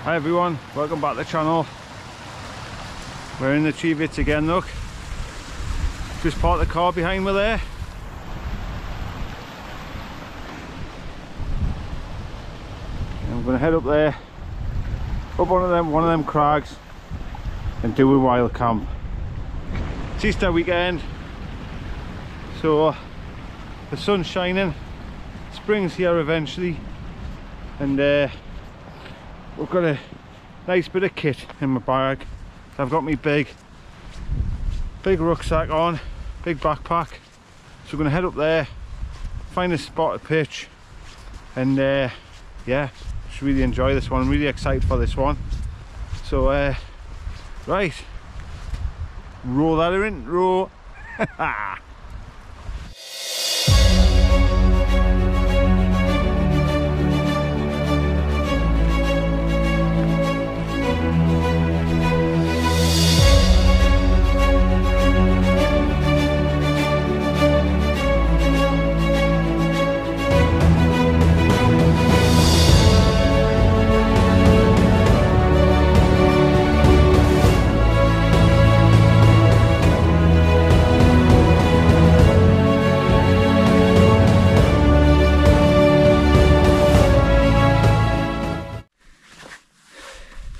Hi everyone, welcome back to the channel. We're in the Cheviot again, look. Just parked the car behind me there. And I'm gonna head up there, up one of them crags and do a wild camp. It's Easter weekend, so the sun's shining, spring's here eventually, and we've got a nice bit of kit in my bag. So I've got my big rucksack on, big backpack. So we're going to head up there, find a spot to pitch, and yeah, just really enjoy this one. I'm really excited for this one. So right, roll that intro.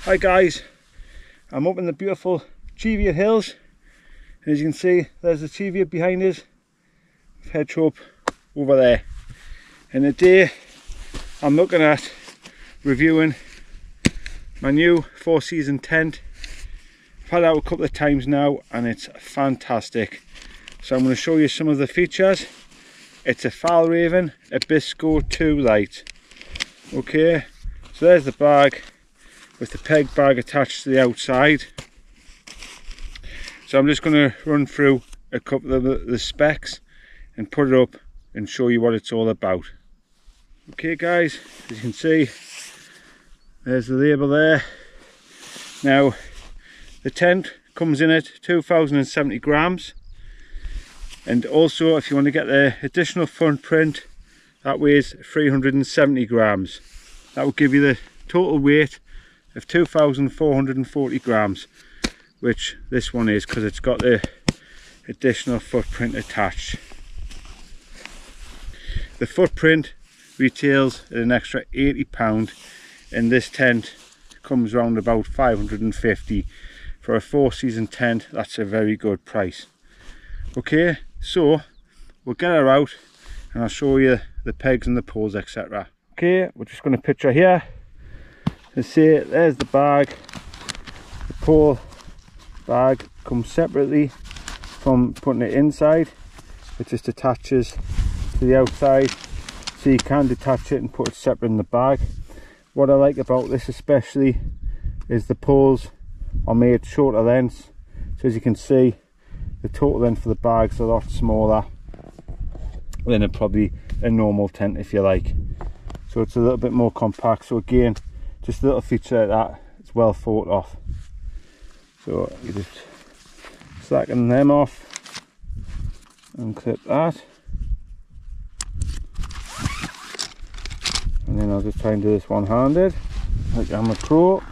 Hi guys, I'm up in the beautiful Cheviot Hills, and as you can see there's the Cheviot behind us. I've headed up over there, and today I'm looking at reviewing my new 4-season tent. I've had it out a couple of times now and it's fantastic, so I'm going to show you some of the features. It's a Fjallraven Abisko 2 Lite. Okay, so there's the bag with the peg bag attached to the outside. So I'm just going to run through a couple of the specs and put it up and show you what it's all about. Okay guys, as you can see, there's the label there. Now the tent comes in at 2070 grams, and also if you want to get the additional footprint, that weighs 370 grams. That will give you the total weight of 2,440 grams, which this one is because it's got the additional footprint attached. The footprint retails at an extra £80, and this tent comes around about 550 for a 4-season tent. That's a very good price. Okay, so we'll get her out and I'll show you the pegs and the poles, etc. Okay, we're just going to picture here. Let's see, there's the bag. The pole bag comes separately from putting it inside. It just attaches to the outside, so you can detach it and put it separate in the bag. What I like about this especially is the poles are made shorter lengths, so as you can see the total length for the bag's a lot smaller than probably a normal tent, if you like. So it's a little bit more compact. So again, just a little feature like that, it's well thought of. So you just slacken them off and clip that, and then I'll just try and do this one-handed like I'm a pro.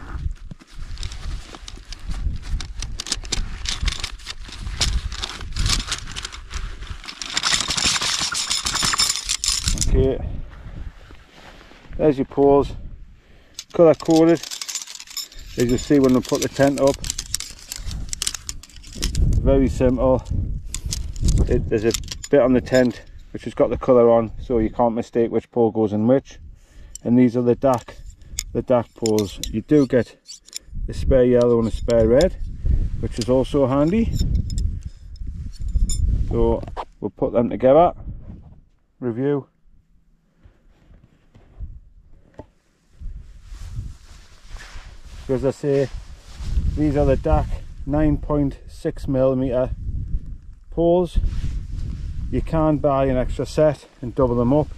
Okay, there's your poles, colour coded, as you'll see when we put the tent up. Very simple. There's a bit on the tent which has got the colour on, so you can't mistake which pole goes in which. And these are the dark poles. You do get a spare yellow and a spare red, which is also handy. So we'll put them together. Review. As I say, these are the dark 9.6mm poles. You can buy an extra set and double them up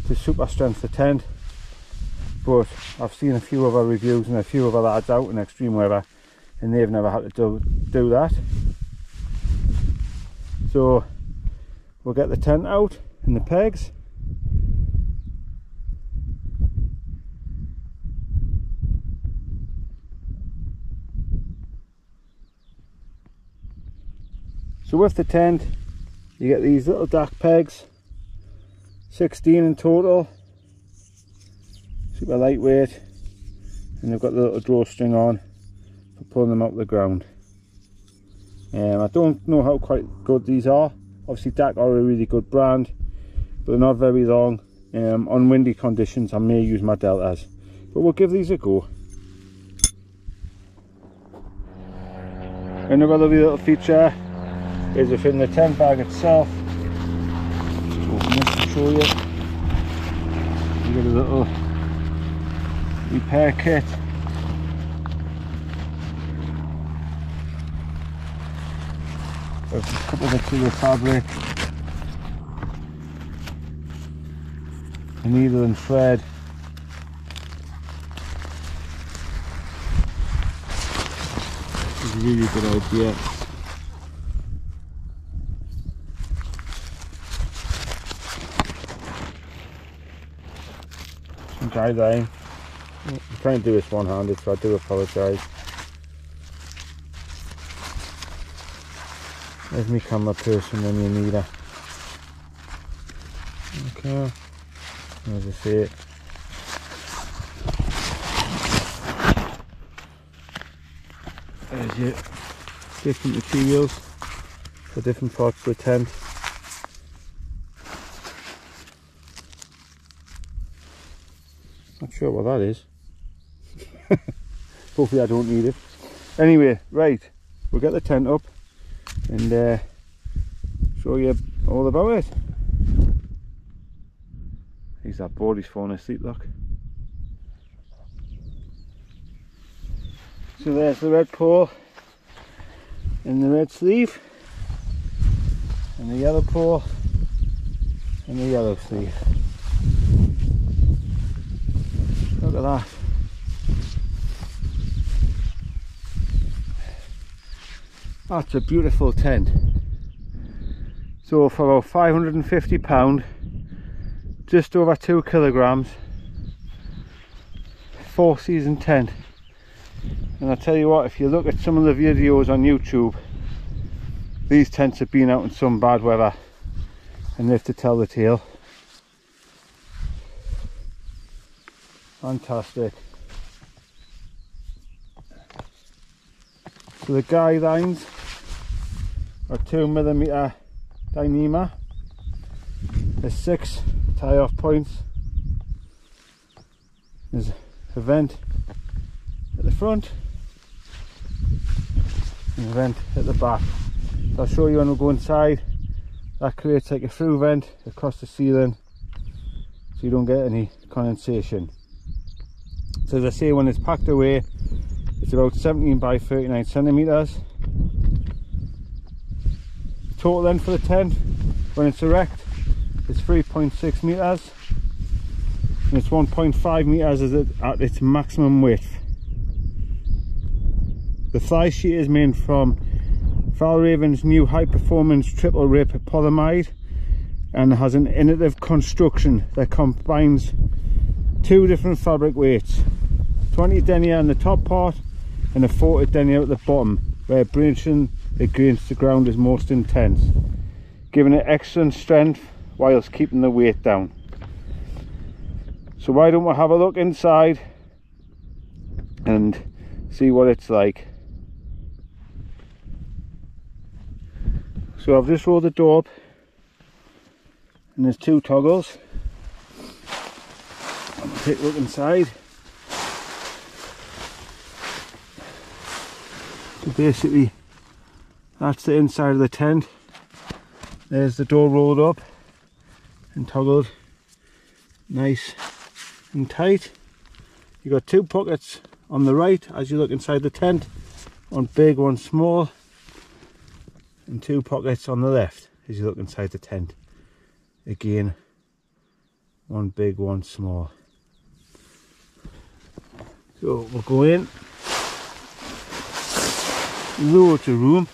to super strength the tent, but I've seen a few other reviews and a few other lads out in extreme weather and they've never had to do that. So we'll get the tent out and the pegs. So with the tent you get these little DAC pegs, 16 in total, super lightweight, and they've got the little drawstring on for pulling them out of the ground. I don't know how quite good these are. Obviously DAC are a really good brand, but they're not very long. On windy conditions I may use my deltas, but we'll give these a go. Another lovely little feature is within the tent bag itself. Just open this to show you. You get a little repair kit. There's a couple of bits of the fabric, a needle and thread. It's a really good idea. Some guideline. I'm trying to do this one-handed, so I do apologise. There's me camera person when you need her. Okay, as I see it. There's your different materials for different parts of the tent. Not sure what that is. Hopefully I don't need it. Anyway, right, we'll get the tent up and show you all about it. He's that bored, he's falling asleep, look. So there's the red pole and the red sleeve, and the yellow pole and the yellow sleeve. Look at that. That's a beautiful tent. So for about £550, just over 2 kilograms, 4-season tent. And I tell you what, if you look at some of the videos on YouTube, these tents have been out in some bad weather and live to tell the tale. Fantastic. So the guidelines are 2mm Dyneema. There's 6 tie-off points. There's a vent at the front and a vent at the back. So I'll show you when we go inside. That creates like a through vent across the ceiling so you don't get any condensation. So as I say, when it's packed away, it's about 17 by 39 centimeters. The total length for the tent when it's erect is 3.6 meters, and it's 1.5 meters at its maximum width. The thigh sheet is made from Fjallraven's new high performance triple rip polyamide, and has an innovative construction that combines 2 different fabric weights, 20 denier on the top part and a 40 denier at the bottom, where abrasion against the ground is most intense, giving it excellent strength whilst keeping the weight down. So why don't we have a look inside and see what it's like. So I've just rolled the door up and there's 2 toggles. I'll take a look inside. So basically that's the inside of the tent. There's the door rolled up and toggled nice and tight. You've got 2 pockets on the right as you look inside the tent, one big, one small, and 2 pockets on the left as you look inside the tent. Again, one big, one small. So we'll go in. Loads of room,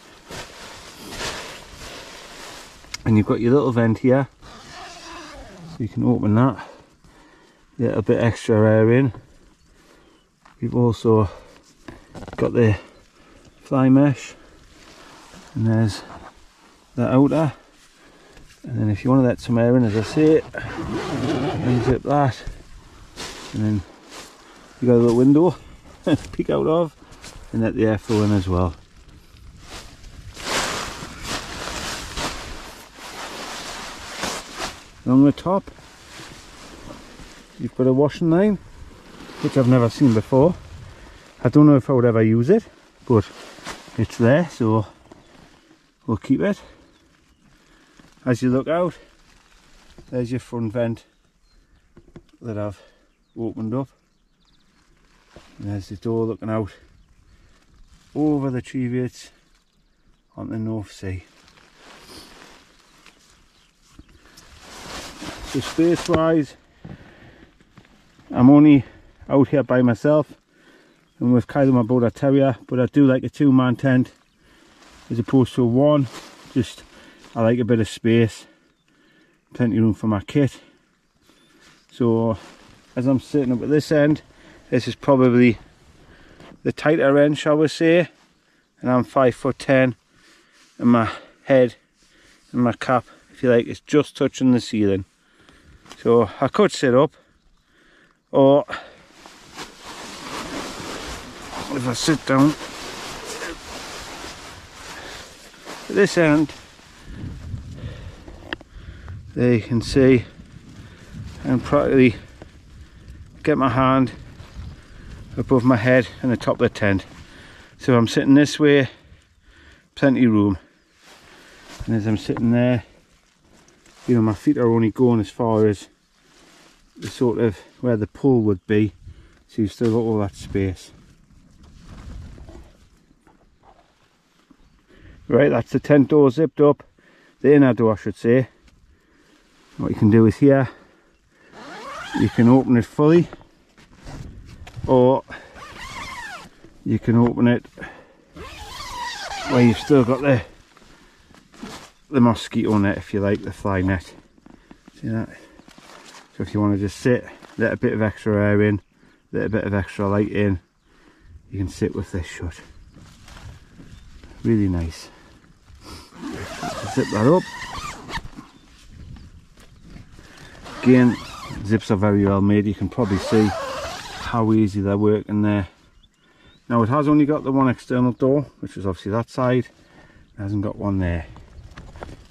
and you've got your little vent here, so you can open that, get a bit extra air in. You've also got the fly mesh, and there's the outer, and then if you want to let some air in, as I say, unzip that, and then you got a little window to peek out of and let the air flow in as well. Along the top you've got a washing line, which I've never seen before. I don't know if I would ever use it, but it's there, so we'll keep it. As you look out, there's your front vent that I've opened up, and there's the door looking out over the Cheviots on the North Sea. So space wise, I'm only out here by myself and with Kylie, my border terrier, but I do like a 2-man tent as opposed to a one. Just, I like a bit of space, plenty of room for my kit. So as I'm sitting up at this end, this is probably the tighter end, shall we say, and I'm 5'10", and my head and my cap, if you like, is just touching the ceiling. So I could sit up, or if I sit down at this end, there you can see, and practically get my hand above my head and the top of the tent. So I'm sitting this way, plenty of room, and as I'm sitting there, you know, my feet are only going as far as the sort of where the pull would be, so you've still got all that space. Right, that's the tent door zipped up, the inner door I should say. What you can do is here, you can open it fully, or you can open it where you've still got the mosquito net, if you like, the fly net. See that? So if you want to just sit, let a bit of extra air in, let a bit of extra light in, you can sit with this shut. Really nice. Zip that up. Again, zips are very well made. You can probably see how easy they're working there. Now it has only got the one external door, which is obviously that side. It hasn't got one there.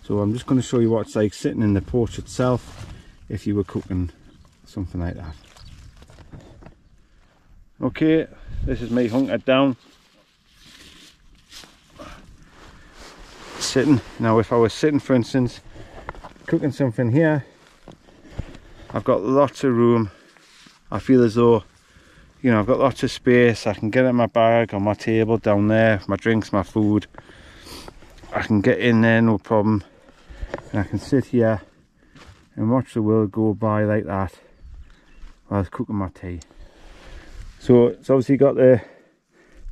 So I'm just going to show you what it's like sitting in the porch itself if you were cooking something like that. Okay, this is me hunkered down, sitting. Now if I was sitting, for instance, cooking something here, I've got lots of room. I feel as though, you know, I've got lots of space. I can get in my bag on my table down there, my drinks, my food. I can get in there, no problem. And I can sit here and watch the world go by like that while I was cooking my tea. So it's obviously got the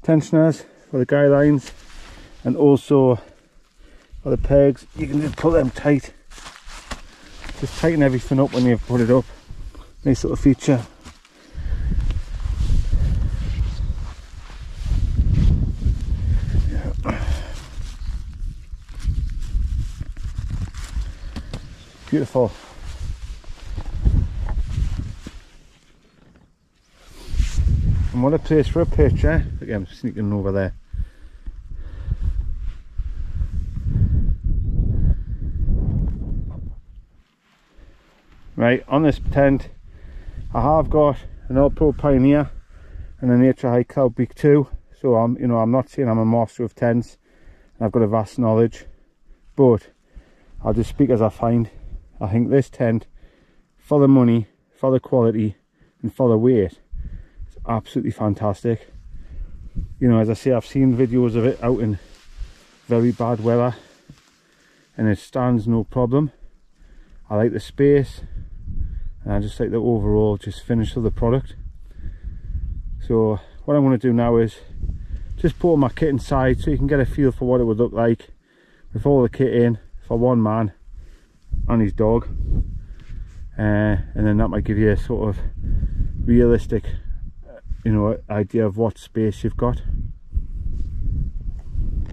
tensioners for the guy lines, and also for the pegs. You can just pull them tight. Just tighten everything up when you've put it up. Nice little feature. Beautiful. And what a place for a pitch, eh? Again, I'm sneaking over there. Right, on this tent I have got an All Pro Pioneer and a Nature High Cloud Beak 2. So I'm not saying I'm a master of tents and I've got a vast knowledge, but I'll just speak as I find. I think this tent, for the money, for the quality and for the weight, it's absolutely fantastic. You know, as I say, I've seen videos of it out in very bad weather and it stands no problem. I like the space and I just like the overall just finish of the product. So what I'm going to do now is just put my kit inside so you can get a feel for what it would look like with all the kit in for one man and his dog, and then that might give you a sort of realistic, you know, idea of what space you've got.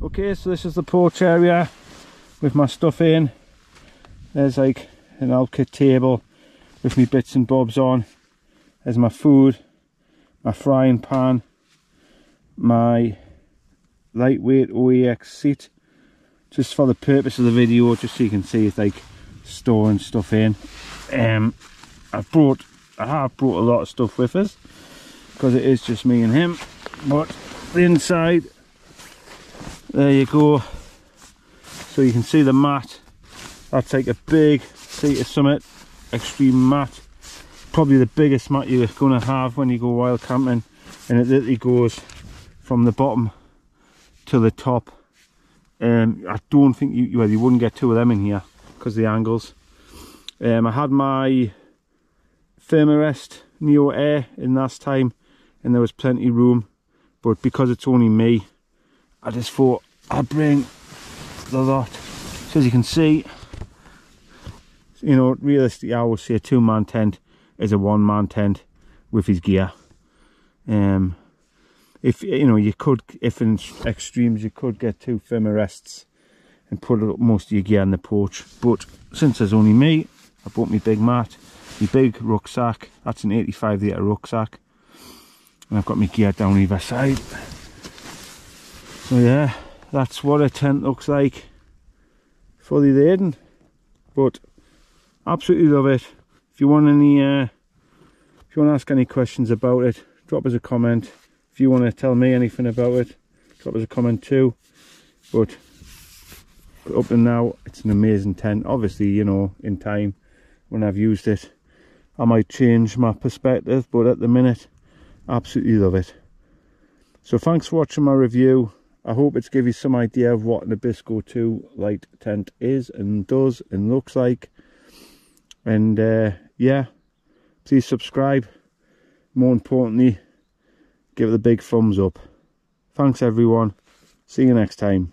Okay, so this is the porch area. with my stuff in. There's like an outfit table with me bits and bobs on. There's my food, my frying pan, my lightweight OEX seat, just for the purpose of the video, just so you can see it's like storing stuff in. I have brought a lot of stuff with us because it is just me and him, but the inside, there you go. So you can see the mat. That's like a big Sea Summit extreme mat, probably the biggest mat you're going to have when you go wild camping, and it literally goes from the bottom to the top. I don't think you wouldn't get two of them in here because of the angles. I had my Thermarest Neo Air in last time and there was plenty of room, but because it's only me, I just thought I'd bring the lot. So as you can see, you know, realistically I would say a 2-man tent is a 1-man tent with his gear. If you know, you could, if in extremes, you could get 2 Thermarests and put most of your gear in the porch, but since there's only me, I bought my big mat, my big rucksack. That's an 85 litre rucksack, and I've got my gear down either side. So yeah, that's what a tent looks like, fully laden. But absolutely love it. If you want any, if you want to ask any questions about it, drop us a comment. If you want to tell me anything about it, drop us a comment too. But up to now, it's an amazing tent. Obviously, you know, in time, when I've used it, I might change my perspective, but at the minute, absolutely love it. So thanks for watching my review. I hope it's give you some idea of what an Abisko 2 Lite tent is and does and looks like. And yeah, please subscribe. More importantly, give it a big thumbs up. Thanks everyone. See you next time.